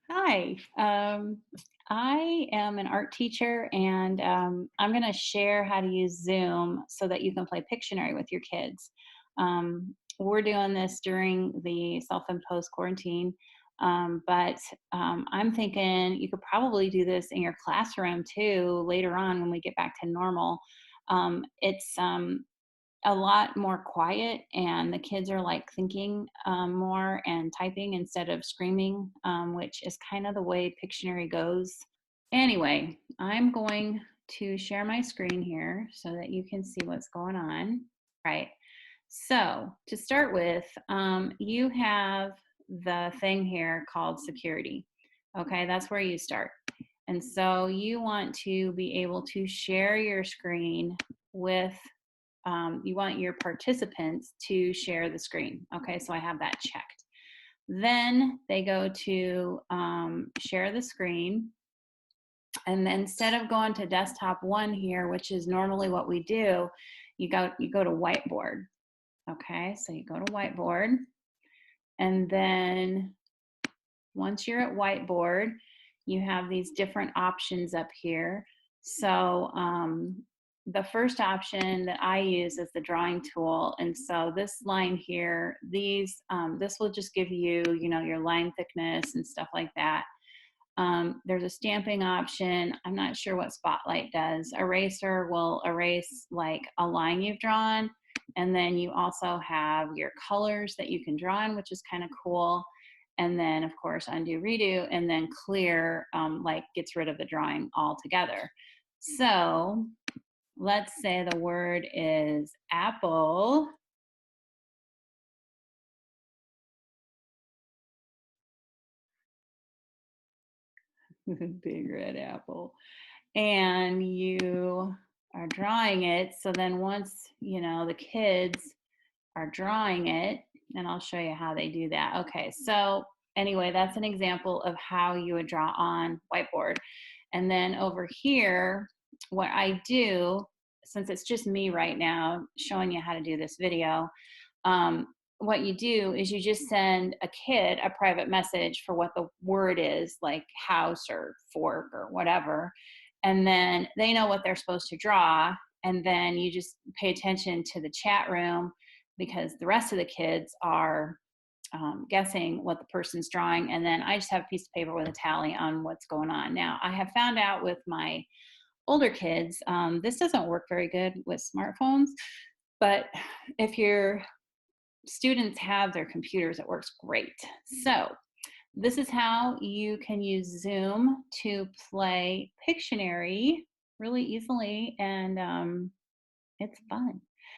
Hi, I am an art teacher and I'm going to share how to use Zoom so that you can play Pictionary with your kids. We're doing this during the self imposed quarantine, but I'm thinking you could probably do this in your classroom too later on when we get back to normal. It's a lot more quiet and the kids are like thinking more and typing instead of screaming, which is kind of the way Pictionary goes. Anyway, I'm going to share my screen here so that you can see what's going on. Right. So to start with, you have the thing here called security. Okay, that's where you start. And so you want to be able to share your screen with you want your participants to share the screen. Okay, so I have that checked. Then they go to share the screen. And then instead of going to desktop one here, which is normally what we do, you go to whiteboard. Okay, so you go to whiteboard. And then once you're at whiteboard, you have these different options up here. So the first option that I use is the drawing tool. And so this line here, this will just give you, your line thickness and stuff like that. There's a stamping option. I'm not sure what Spotlight does. Eraser will erase like a line you've drawn. And then you also have your colors that you can draw in, which is kind of cool. And then, of course, undo, redo, and then clear, like gets rid of the drawing altogether. So let's say the word is apple. Big red apple. And you are drawing it. So then once, the kids are drawing it, and I'll show you how they do that. Okay, so anyway, that's an example of how you would draw on whiteboard. And then over here, what I do, since it's just me right now showing you how to do this video, what you do is you just send a kid a private message for what the word is, like house or fork or whatever. And then they know what they're supposed to draw. And then you just pay attention to the chat room because the rest of the kids are guessing what the person's drawing. And then I just have a piece of paper with a tally on what's going on. Now, I have found out with my older kids, this doesn't work very good with smartphones. But if your students have their computers, it works great. So this is how you can use Zoom to play Pictionary really easily, and it's fun.